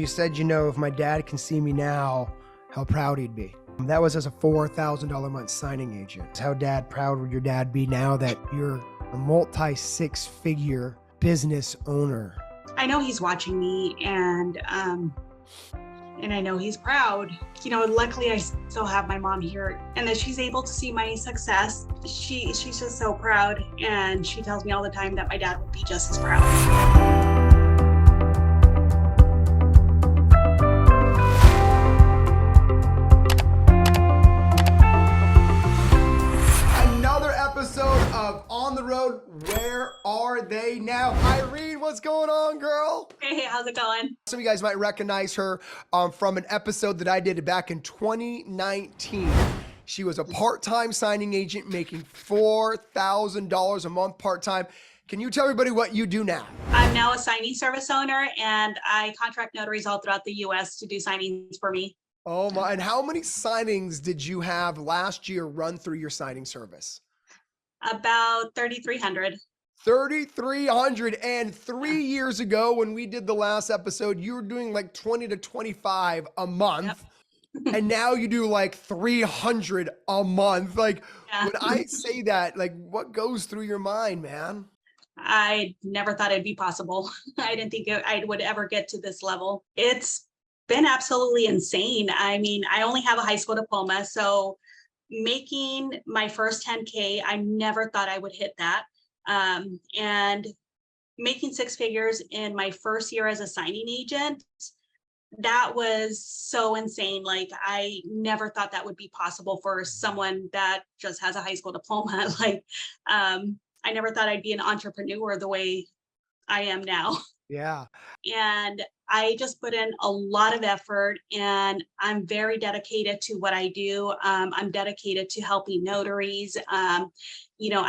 You said, if my dad can see me now, how proud he'd be. That was as a $4,000 a month signing agent. How proud would your dad be now that you're a multi-six-figure business owner? I know he's watching me, and I know he's proud. Luckily I still have my mom here, and that she's able to see my success. She's just so proud, and she tells me all the time that my dad would be just as proud. Of On the Road, Where Are They Now? Irene, what's going on, girl? Hey, how's it going? Some of you guys might recognize her from an episode that I did back in 2019. She was a part-time signing agent making $4,000 a month part-time. Can you tell everybody what you do now? I'm now a signing service owner, and I contract notaries all throughout the U.S. to do signings for me. Oh my, and how many signings did you have last year run through your signing service? About 3,300. 3,300. And 3 years ago when we did the last episode, you were doing like 20 to 25 a month. Yep. And now you do like 300 a month. Like, when I say that, like, what goes through your mind, man? I never thought it'd be possible. I didn't think I would ever get to this level. It's been absolutely insane. I mean, I only have a high school diploma, so making my first 10K, I never thought I would hit that. And making six figures in my first year as a signing agent, that was so insane. Like, I never thought that would be possible for someone that just has a high school diploma. Like, I never thought I'd be an entrepreneur the way I am now. Yeah. And I just put in a lot of effort, and I'm very dedicated to what I do. I'm dedicated to helping notaries. I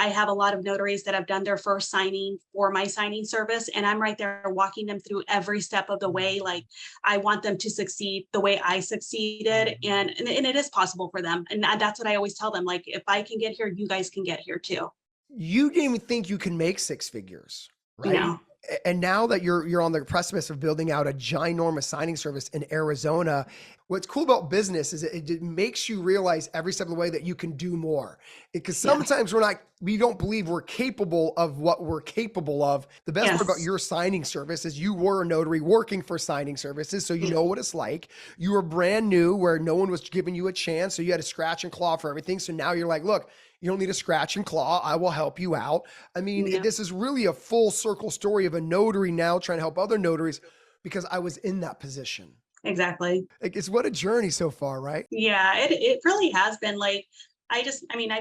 have a lot of notaries that have done their first signing for my signing service, and I'm right there walking them through every step of the way. Like, I want them to succeed the way I succeeded, and it is possible for them. And that's what I always tell them. Like, if I can get here, you guys can get here too. You didn't even think you can make six figures, right? No. And now that you're on the precipice of building out a ginormous signing service in Arizona, what's cool about business is it makes you realize every step of the way that you can do more. Because sometimes we don't believe we're capable of what we're capable of. The best part about your signing service is you were a notary working for signing services, so you know what it's like. You were brand new where no one was giving you a chance, so you had to scratch and claw for everything. So now you're like, look, you don't need to scratch and claw. I will help you out. I mean, this is really a full circle story of a notary now trying to help other notaries because I was in that position. Exactly. Like, it's what a journey so far, right? Yeah, it really has been. Like, I've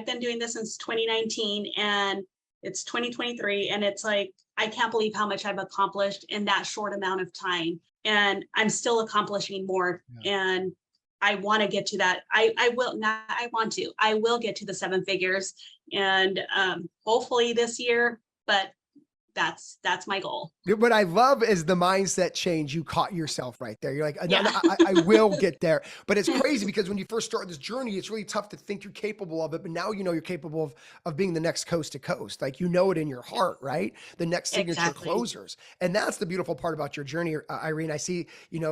been doing this since 2019, and it's 2023. And it's like, I can't believe how much I've accomplished in that short amount of time. And I'm still accomplishing more. And I want to get to that. I will get to the seven figures, and hopefully this year, but that's my goal. What I love is the mindset change. You caught yourself right there. You're like, I will get there. But it's crazy because when you first start this journey, it's really tough to think you're capable of it. But now you're capable of being the next coast to coast. Like, it in your heart, right? The next signature closers. And that's the beautiful part about your journey, Irene. I see,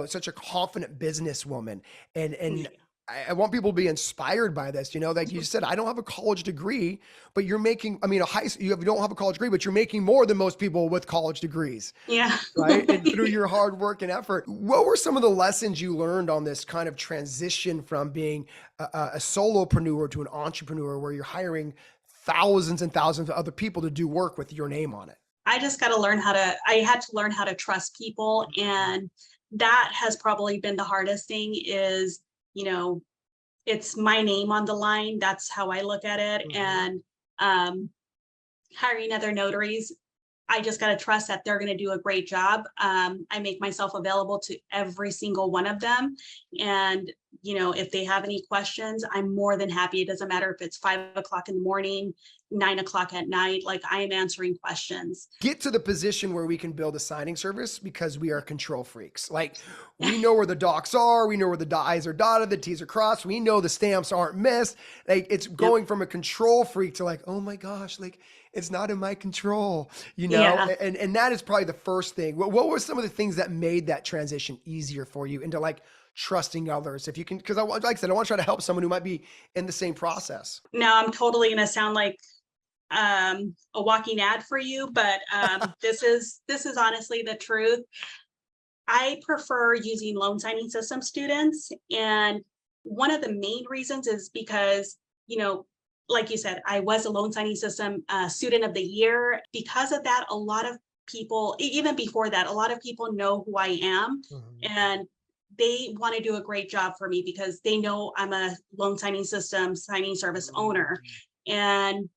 such a confident businesswoman. And I want people to be inspired by this. Like you said, I don't have a college degree, but you're making, you don't have a college degree, but you're making more than most people with college degrees. Yeah. Right. And through your hard work and effort, what were some of the lessons you learned on this kind of transition from being a solopreneur to an entrepreneur where you're hiring thousands and thousands of other people to do work with your name on it? I just got to I had to learn how to trust people. And that has probably been the hardest thing is, it's my name on the line. That's how I look at it. And hiring other notaries, I just got to trust that they're going to do a great job. I make myself available to every single one of them. And, if they have any questions, I'm more than happy. It doesn't matter if it's 5 o'clock in the morning, 9 o'clock at night. Like I am answering questions. Get to the position where we can build a signing service because we are control freaks. Like we know where the docs are, we know where the I's are dotted, the T's are crossed, we know the stamps aren't missed. Like it's going from a control freak to like, oh my gosh, like it's not in my control, you know? Yeah. And that is probably the first thing. What were some of the things that made that transition easier for you into like trusting others? If you can, because like I said, I want to try to help someone who might be in the same process. Now I'm totally gonna sound like a walking ad for you, but this is honestly the truth. I prefer using loan signing system students, and one of the main reasons is because, like you said, I was a loan signing system student of the year. Because of that, a lot of people, even before that, a lot of people know who I am, Mhm. and they want to do a great job for me because they know I'm a loan signing system signing service owner. And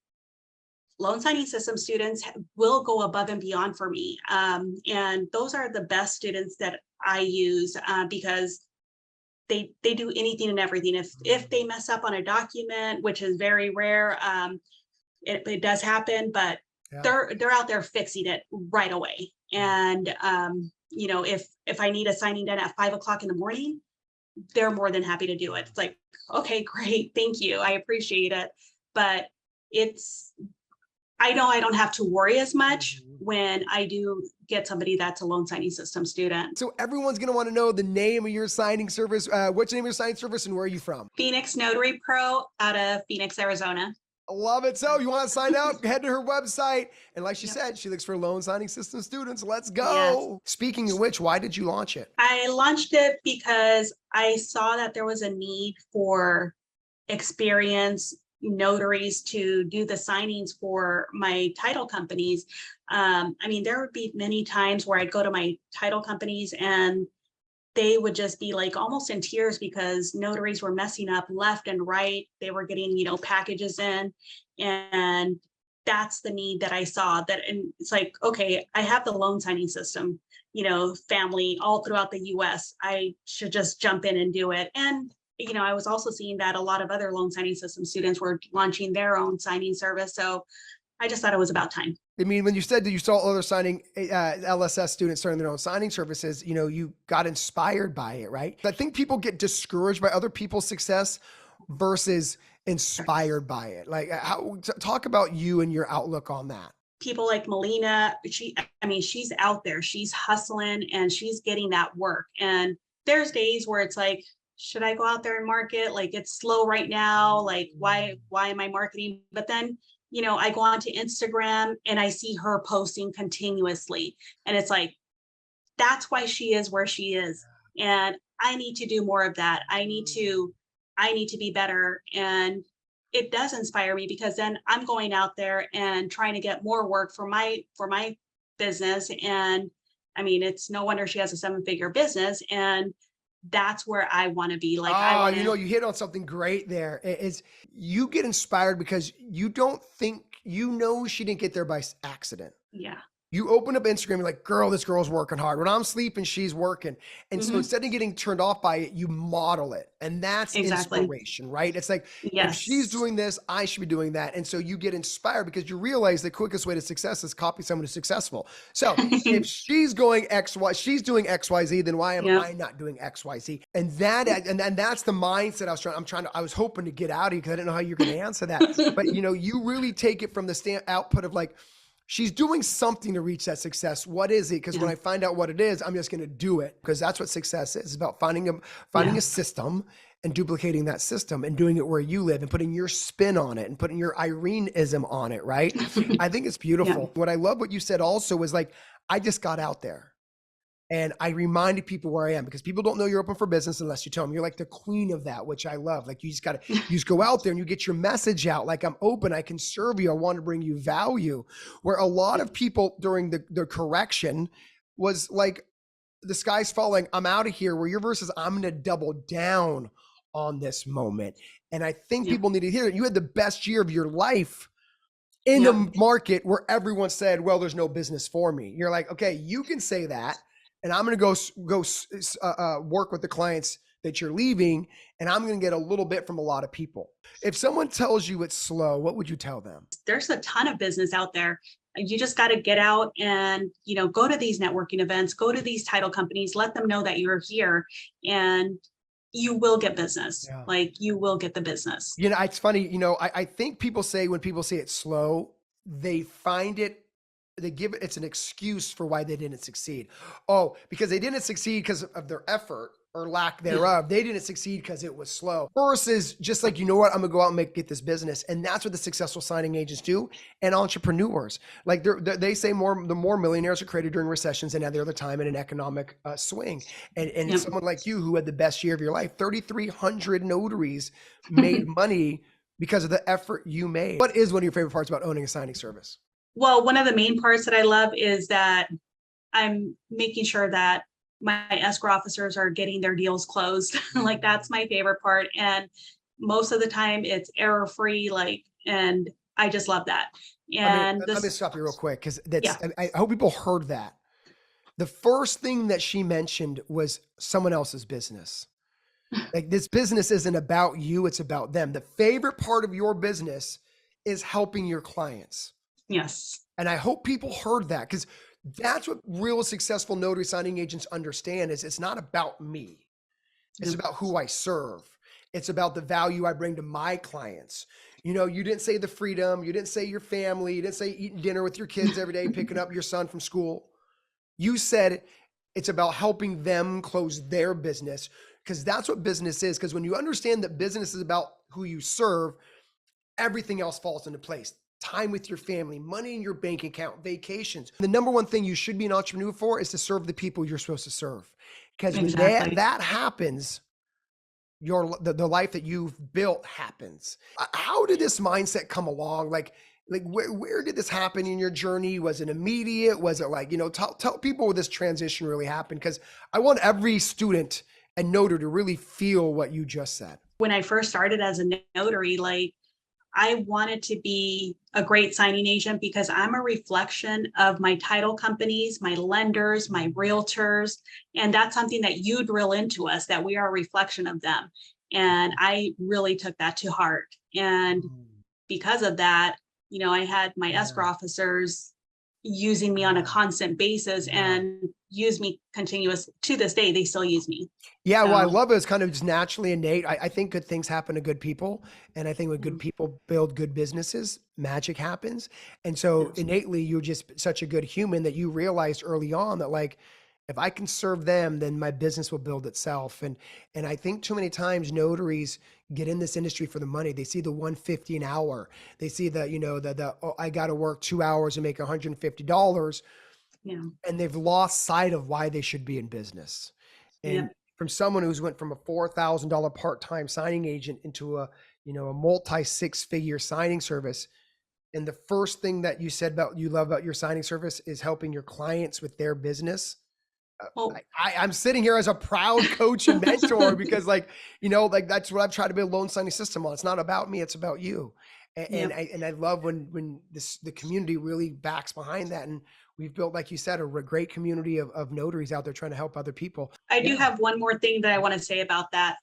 loan signing system students will go above and beyond for me. And those are the best students that I use because they do anything and everything. If they mess up on a document, which is very rare, it does happen, but Yeah. they're out there fixing it right away. And if I need a signing done at 5 o'clock in the morning, they're more than happy to do it. It's like, okay, great, thank you, I appreciate it. But I know I don't have to worry as much when I do get somebody that's a loan signing system student. So everyone's going to want to know the name of your signing service. What's the name of your signing service and where are you from? Phoenix Notary Pro out of Phoenix, Arizona. I love it. So you want to sign up, head to her website. And like she Yep. said, she looks for loan signing system students. Let's Yes. go. Speaking of which, why did you launch it? I launched it because I saw that there was a need for experienced notaries to do the signings for my title companies. There would be many times where I'd go to my title companies and they would just be like almost in tears because notaries were messing up left and right. They were getting, packages in, and that's the need that I saw. And it's like, okay, I have the loan signing system, family all throughout the US. I should just jump in and do it. And I was also seeing that a lot of other loan signing system students were launching their own signing service. So I just thought it was about time. I mean, when you said that you saw other signing LSS students starting their own signing services, you got inspired by it, right? I think people get discouraged by other people's success versus inspired by it. Like, talk about you and your outlook on that. People like Melina, she's out there, she's hustling and she's getting that work. And there's days where it's like, should I go out there and market? Like it's slow right now. Like why am I marketing? But then, I go onto Instagram and I see her posting continuously. And it's like, that's why she is where she is. And I need to do more of that. I need to be better. And it does inspire me because then I'm going out there and trying to get more work for my business. And it's no wonder she has a 7-figure business. And that's where I want to be. Like, you hit on something great there. Is you get inspired because you don't think, she didn't get there by accident. yeah. You open up Instagram, you're like, this girl's working hard. When I'm sleeping, she's working. And so instead of getting turned off by it, you model it. And that's Exactly. inspiration, right? It's like, if Yes. she's doing this, I should be doing that. And so you get inspired because you realize the quickest way to success is copy someone who's successful. So if she's going she's doing XYZ, then why am I not doing XYZ? And that's the mindset I was hoping to get out of you because I didn't know how you're going to answer that. But you really take it from the output of like, she's doing something to reach that success. What is it? Because when I find out what it is, I'm just going to do it because that's what success is. It's about finding a system and duplicating that system and doing it where you live and putting your spin on it and putting your Irene-ism on it, right? I think it's beautiful. What I love what you said also was like, I just got out there. And I reminded people where I am because people don't know you're open for business unless you tell them. You're like the queen of that, which I love. Like you just go out there and you get your message out. Like I'm open, I can serve you. I want to bring you value. Where a lot of people during the correction was like, the sky's falling, I'm out of here. Where your verse is, I'm going to double down on this moment. And I think people need to hear it. You had the best year of your life in a market where everyone said, well, there's no business for me. You're like, okay, you can say that. And I'm going to go work with the clients that you're leaving, and I'm going to get a little bit from a lot of people. If someone tells you it's slow, what would you tell them? There's a ton of business out there. You just got to get out and, go to these networking events, go to these title companies, let them know that you're here, and you will get business. Yeah. Like, you will get the business. It's funny, I think people say, when people say it's slow, they find it, it's an excuse for why they didn't succeed. Oh, because they didn't succeed because of their effort or lack thereof. They didn't succeed because it was slow. Versus just like, I'm gonna go out and get this business. And that's what the successful signing agents do, and entrepreneurs. Like they say the more millionaires are created during recessions than any other time in an economic swing. And someone like you who had the best year of your life, 3,300 notaries made money because of the effort you made. What is one of your favorite parts about owning a signing service? Well, one of the main parts that I love is that I'm making sure that my escrow officers are getting their deals closed. Like, that's my favorite part. And most of the time it's error-free, and I just love that. And let me stop you real quick, because Yeah. I hope people heard that. The first thing that she mentioned was someone else's business. Like, this business isn't about you, it's about them. The favorite part of your business is helping your clients. Yes. And I hope people heard that, because that's what real successful notary signing agents understand, is it's not about me. It's about who I serve. It's about the value I bring to my clients. You didn't say the freedom, you didn't say your family, you didn't say eating dinner with your kids every day, picking up your son from school. You said it's about helping them close their business, because that's what business is. Because when you understand that business is about who you serve, everything else falls into place. Time with your family, money in your bank account, vacations. The number one thing you should be an entrepreneur for is to serve the people you're supposed to serve. Because Exactly. when that happens, the life that you've built happens. How did this mindset come along? Like where did this happen in your journey? Was it immediate? Was it like, tell people where this transition really happened? Because I want every student and notary to really feel what you just said. When I first started as a notary, I wanted to be a great signing agent because I'm a reflection of my title companies, my lenders, my realtors. And that's something that you drill into us, that we are a reflection of them. And I really took that to heart. And because of that, I had my escrow officers using me on a constant basis and use me continuous to this day. They still use me. Yeah. Well, I love it. It's kind of just naturally innate. I think good things happen to good people. And I think when good people build good businesses, magic happens. And so innately, you're just such a good human that you realized early on that, like, if I can serve them, then my business will build itself. And I think too many times notaries get in this industry for the money. They see the $150 an hour. They see oh, I got to work 2 hours and make $150. Yeah. And they've lost sight of why they should be in business. And from someone who's went from a $4,000 part-time signing agent into a multi six-figure signing service. And the first thing that you said you love about your signing service is helping your clients with their business. I'm sitting here as a proud coach and mentor because that's what I've tried to build a loan signing system on. It's not about me, it's about you. And I love when the community really backs behind that. And we've built, like you said, a great community of notaries out there trying to help other people. I do have one more thing that I want to say about that.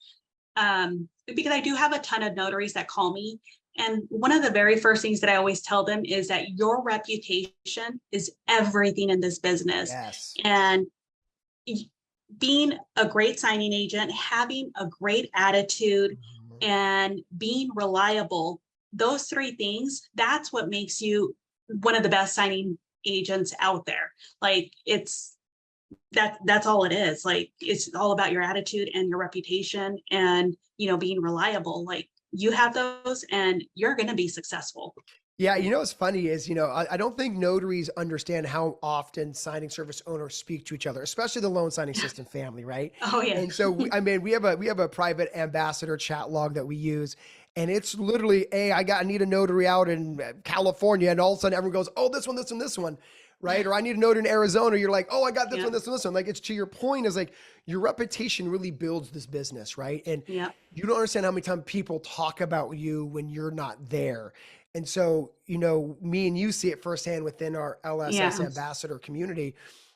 Because I do have a ton of notaries that call me. And one of the very first things that I always tell them is that your reputation is everything in this business. Yes. And being a great signing agent, having a great attitude, and being reliable, those three things, that's what makes you one of the best signing agents out there. That's all it is. It's all about your attitude and your reputation and, being reliable. You have those and you're going to be successful. Yeah. What's funny is, I don't think notaries understand how often signing service owners speak to each other, especially the loan signing system family, right? Oh yeah. And so, we have a private ambassador chat log that we use, and it's literally, I need a notary out in California, and all of a sudden everyone goes, oh, this one, this one, this one, right? Or I need a notary in Arizona. You're like, oh, I got this one, this one, this one. Like, it's to your point, is like your reputation really builds this business, right? And you don't understand how many times people talk about you when you're not there. And so, me and you see it firsthand within our LSS ambassador community.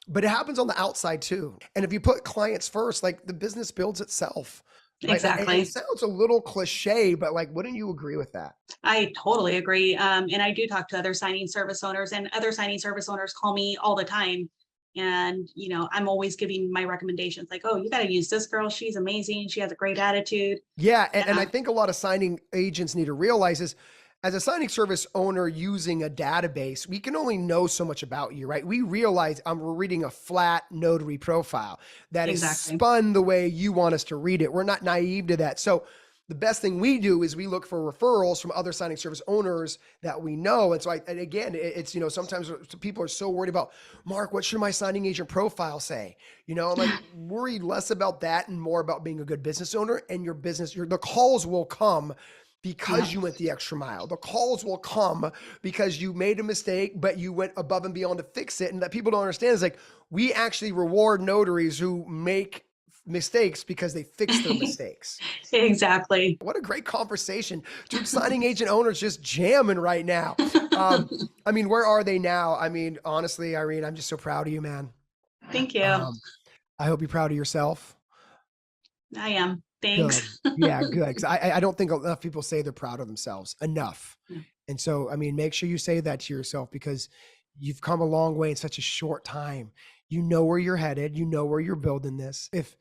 but it happens on the outside too. And if you put clients first, like the business builds itself, right? Like it Exactly. sounds a little cliche, but like, wouldn't you agree with that? I totally agree. And I do talk to other signing service owners, and other signing service owners call me all the time. And, I'm always giving my recommendations like, oh, you got to use this girl. She's amazing. She has a great attitude. Yeah, and I Yeah, think a lot of signing agents need to realize is as a signing service owner using a database, we can only know so much about you, right? We realize we're reading a flat notary profile that is exactly. spun the way you want us to read it. We're not naive to that. So the best thing we do is we look for referrals from other signing service owners that we know. And so and again, it's, sometimes people are so worried about, Mark, what should my signing agent profile say? I'm like worried less about that and more about being a good business owner, and your business, the calls will come because Yeah. you went the extra mile. The calls will come because you made a mistake, but you went above and beyond to fix it. And that people don't understand is like, we actually reward notaries who make mistakes because they fix their mistakes. Exactly. What a great conversation. Two signing agent owners just jamming right now. Um, I mean, where are they now? I mean, honestly, Irene, I'm just so proud of you, man. Thank you. Um, I hope you're proud of yourself. I am. Good. Thanks. Yeah, good. Because I don't think enough people say they're proud of themselves enough. Yeah. And so, I mean, make sure you say that to yourself because you've come a long way in such a short time. You know where you're headed. You know where you're building this. If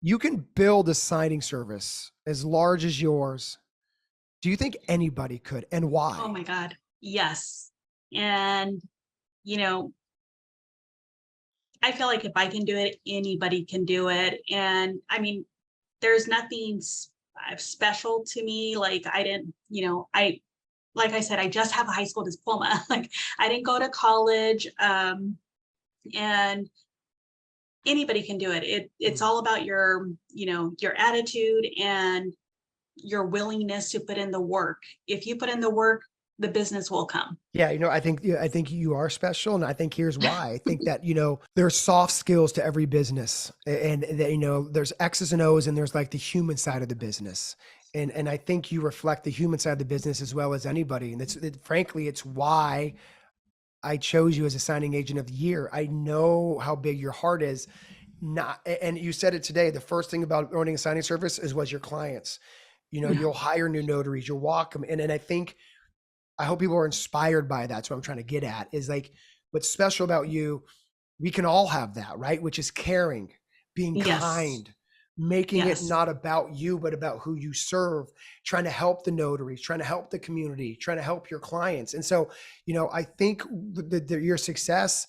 you can build a signing service as large as yours, do you think anybody could, and Oh why? my God. Yes. And, you know, I feel like if I can do it, anybody can do it. And I mean, there's nothing special to me. Like I didn't, like I said, I just have a high school diploma. Like I didn't go to college. And anybody can do it. It's Mm. all about your attitude and your willingness to put in the work. If you put in the work, the business will come. Yeah, I think you are special, and I think here's why. I think that there's soft skills to every business, and that there's X's and O's, and there's like the human side of the business, and I think you reflect the human side of the business as well as anybody, and frankly, it's why I chose you as a signing agent of the year. I know how big your heart is. Not, and you said it today. The first thing about owning a signing service was your clients. You'll hire new notaries, you'll walk them, and I think I hope people are inspired by that. That's what I'm trying to get at is like what's special about you. We can all have that, right? Which is caring, being Yes. kind, making it Yes. not about you, but about who you serve, trying to help the notaries, trying to help the community, trying to help your clients. And so, I think your success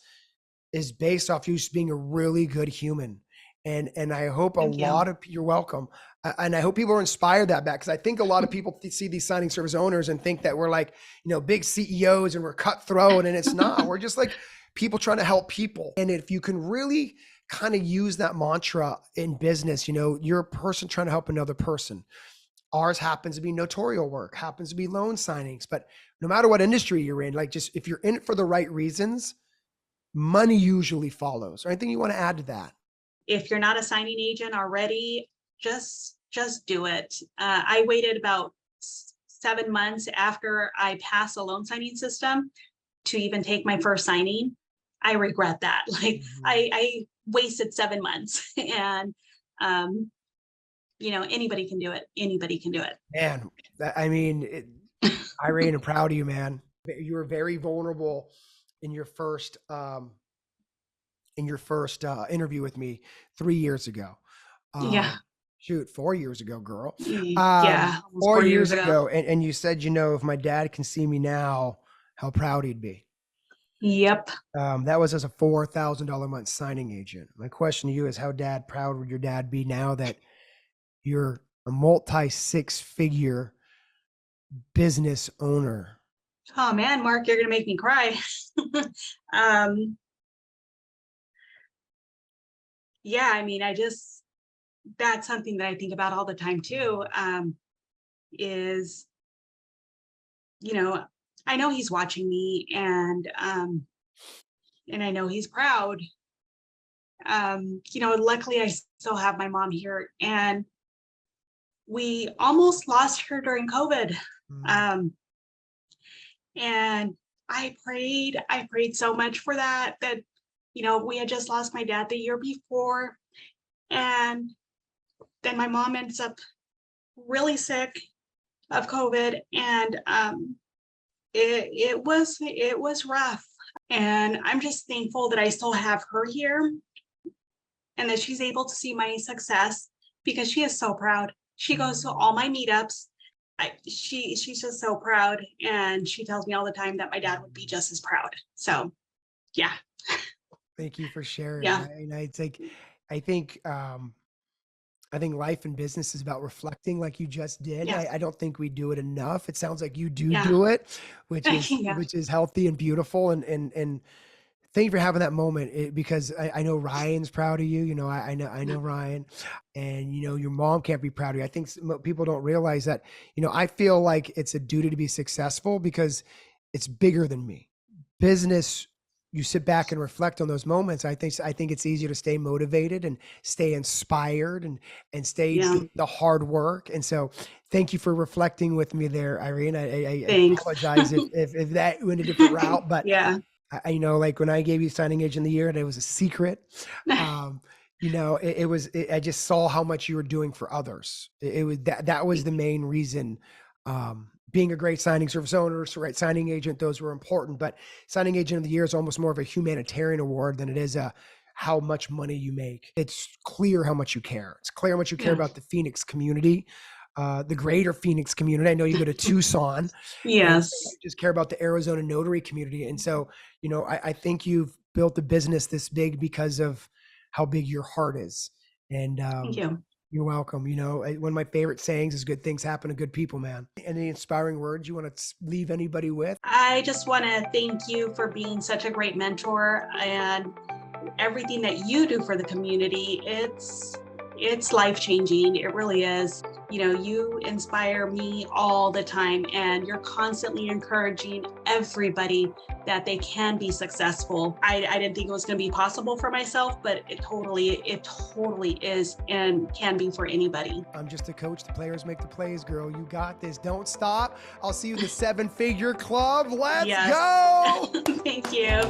is based off you just being a really good human. And I hope a Thank you. lot of you're welcome. And I hope people are inspired that back because I think a lot of people see these signing service owners and think that we're like, big CEOs and we're cutthroat, and it's not. We're just like people trying to help people. And if you can really kind of use that mantra in business, you're a person trying to help another person. Ours happens to be notarial work, happens to be loan signings, but no matter what industry you're in, like just if you're in it for the right reasons, money usually follows. Or anything you want to add to that? If you're not a signing agent already, just do it. I waited about 7 months after I passed a loan signing system to even take my first signing. I regret that. Like Mhm. I wasted 7 months, and anybody can do it. Anybody can do it. Man, I mean, Irene, I'm proud of you, man. You were very vulnerable in your first interview with me 3 years ago. Yeah. Shoot, 4 years ago, girl. Yeah. Almost Four 4 years years ago. ago, and you said, if my dad can see me now, how proud he'd be. Yep. That was as a $4,000 a month signing agent. My question to you is, how proud would your dad be now that you're a multi six figure business owner? Oh man, Mark, you're gonna make me cry. um, yeah, I mean, that's something that I think about all the time too. Is you know, I know he's watching me, and I know he's proud. Luckily I still have my mom here, and we almost lost her during COVID. Mm. Um, and I prayed so much for that we had just lost my dad the year before, and then my mom ends up really sick of COVID, and it was rough. And I'm just thankful that I still have her here and that she's able to see my success, because she is so proud. She goes to all my meetups. She's just so proud, and she tells me all the time that my dad would be just as proud. So yeah. Thank you for sharing. Yeah. It's like, I think, I think life and business is about reflecting like you just did. Yes. I don't think we do it enough. It sounds like you do Yeah. do it, which Yeah. is healthy and beautiful. And thank you for having that moment, because I know Ryan's proud of you. I know Ryan, and your mom can't be proud of you. I think people don't realize that. I feel like it's a duty to be successful because it's bigger than me. Business, you sit back and reflect on those moments. I think it's easier to stay motivated and stay inspired and stay Yeah. doing the hard work. And so thank you for reflecting with me there, Irene. I Thanks. apologize if that went a different route, but Yeah. like when I gave you signing agent of the year, and it was a secret, I just saw how much you were doing for others. It was that was the main reason. Being a great signing service owner, so right, signing agent, those were important, but signing agent of the year is almost more of a humanitarian award than it is how much money you make. It's clear how much you care. It's clear how much you care about the Phoenix community, the greater Phoenix community. I know you go to Tucson. Yes. And you just care about the Arizona Notary community. And so, I think you've built a business this big because of how big your heart is. And Thank you. you're welcome. One of my favorite sayings is good things happen to good people, man. Any inspiring words you want to leave anybody with? I just want to thank you for being such a great mentor, and everything that you do for the community. It's life-changing. It really is. You inspire me all the time, and you're constantly encouraging everybody that they can be successful. I didn't think it was going to be possible for myself, but it totally is and can be for anybody. I'm just a coach. The players make the plays, girl. You got this. Don't stop. I'll see you in the 7-Figure Club. Let's go. Thank you.